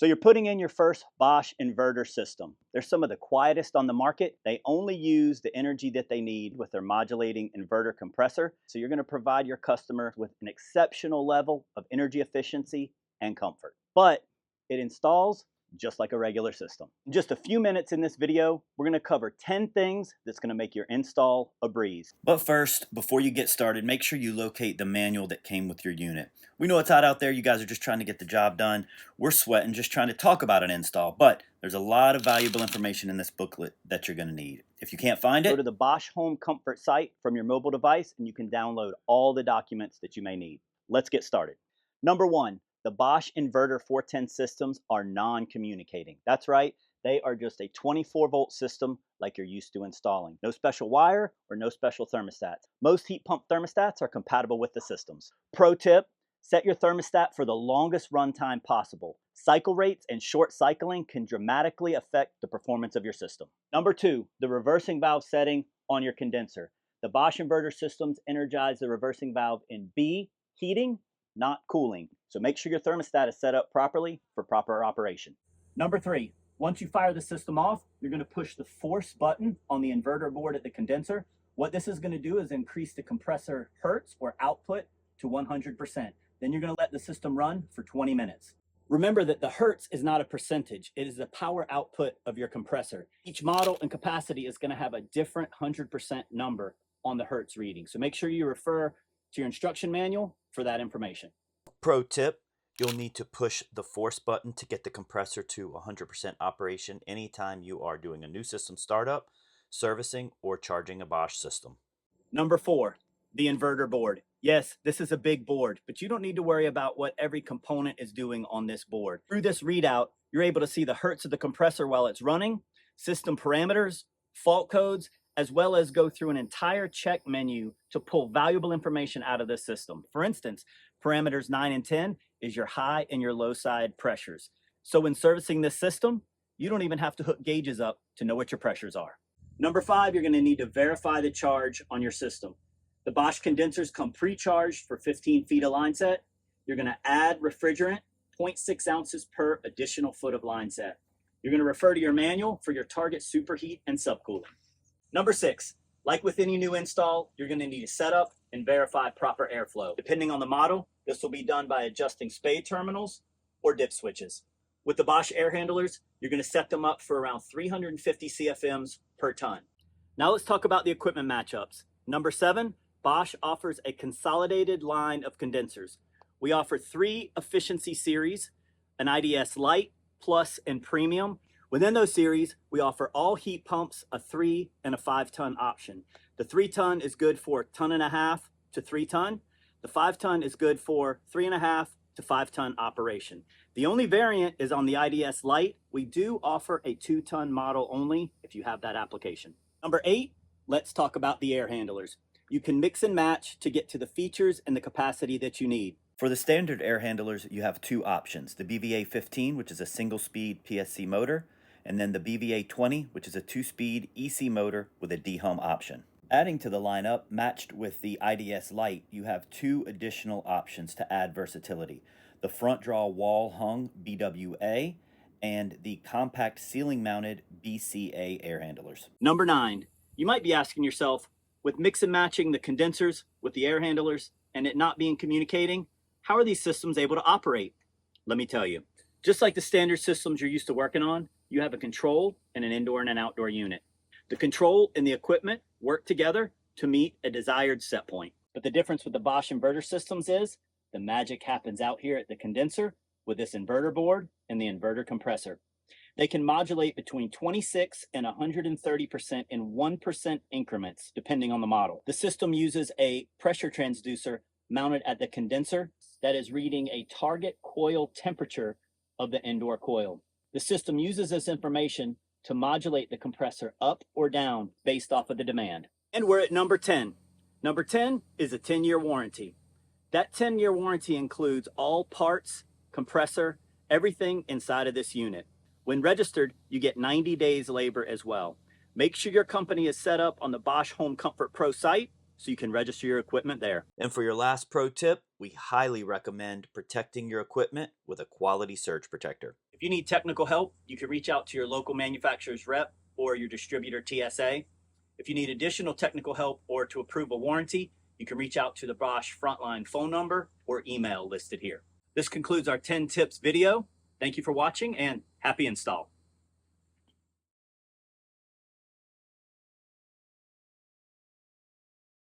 So you're putting in your first Bosch inverter system. They're some of the quietest on the market. They only use the energy that they need with their modulating inverter compressor. So you're going to provide your customer with an exceptional level of energy efficiency and comfort. But it installs just like a regular system. In just a few minutes in this video, we're going to cover 10 things that's going to make your install a breeze. But first, before you get started, make sure you locate the manual that came with your unit. We know it's hot out there. You guys are just trying to get the job done. We're sweating just trying to talk about an install, but there's a lot of valuable information in this booklet that you're going to need. If you can't find it, go to the Bosch Home Comfort site from your mobile device and you can download all the documents that you may need. Let's get started. Number one, the Bosch Inverter 410 systems are non-communicating. That's right, they are just a 24-volt system like you're used to installing. No special wire or no special thermostats. Most heat pump thermostats are compatible with the systems. Pro tip, set your thermostat for the longest runtime possible. Cycle rates and short cycling can dramatically affect the performance of your system. Number two, the reversing valve setting on your condenser. The Bosch inverter systems energize the reversing valve in B, heating, not cooling. So make sure your thermostat is set up properly for proper operation. Number three, once you fire the system off, you're going to push the force button on the inverter board at the condenser. What this is going to do is increase the compressor hertz or output to 100%. Then you're going to let the system run for 20 minutes. Remember that the hertz is not a percentage. It is the power output of your compressor. Each model and capacity is going to have a different 100% number on the hertz reading. So make sure you refer to your instruction manual for that information. pro tip, you'll need to push the force button to get the compressor to 100% operation anytime you are doing a new system startup, servicing, or charging a Bosch system. Number four, the inverter board. Yes, this is a big board, but you don't need to worry about what every component is doing on this board. Through this readout, you're able to see the hertz of the compressor while it's running, system parameters, fault codes, as well as go through an entire check menu to pull valuable information out of this system. For instance, parameters 9 and 10 is your high and your low side pressures. So when servicing this system, you don't even have to hook gauges up to know what your pressures are. Number five, you're going to need to verify the charge on your system. The Bosch condensers come pre-charged for 15 feet of line set. You're going to add refrigerant, 0.6 ounces per additional foot of line set. You're going to refer to your manual for your target superheat and subcooling. Number six, like with any new install, you're going to need to set up and verify proper airflow. Depending on the model, this will be done by adjusting spade terminals or dip switches. With the Bosch air handlers, you're going to set them up for around 350 CFMs per ton. Now let's talk about the equipment matchups. Number seven, Bosch offers a consolidated line of condensers. We offer 3 efficiency series, an IDS Light, Plus, and Premium. Within those series, we offer all heat pumps, a 3 and a 5 ton option. The 3 ton is good for 1.5 ton to 3 ton. The 5 ton is good for 3.5 to 5 ton operation. The only variant is on the IDS Light. We do offer a 2 ton model only if you have that application. Number 8, let's talk about the air handlers. You can mix and match to get to the features and the capacity that you need. For the standard air handlers, you have 2 options. The BVA-15, which is a single-speed PSC motor, and then the BVA-20, which is a 2-speed EC motor with a D-hum option. Adding to the lineup, matched with the IDS Light, you have 2 additional options to add versatility. The front draw wall hung BWA and the compact ceiling mounted BCA air handlers. Number 9, you might be asking yourself, with mix and matching the condensers with the air handlers and it not being communicating, how are these systems able to operate? Let me tell you, just like the standard systems you're used to working on, you have a control and an indoor and an outdoor unit. The control and the equipment work together to meet a desired set point. But the difference with the Bosch inverter systems is the magic happens out here at the condenser with this inverter board and the inverter compressor. They can modulate between 26 and 130% in 1% increments, depending on the model. The system uses a pressure transducer mounted at the condenser that is reading a target coil temperature of the indoor coil. The system uses this information to modulate the compressor up or down based off of the demand. And we're at number 10. Number 10 is a 10-year warranty. That 10-year warranty includes all parts, compressor, everything inside of this unit. When registered, you get 90 days labor as well. Make sure your company is set up on the Bosch Home Comfort Pro site so you can register your equipment there. And for your last pro tip, we highly recommend protecting your equipment with a quality surge protector. If you need technical help, you can reach out to your local manufacturer's rep or your distributor TSA. If you need additional technical help or to approve a warranty, you can reach out to the Bosch Frontline phone number or email listed here. This concludes our 10 tips video. Thank you for watching and happy install.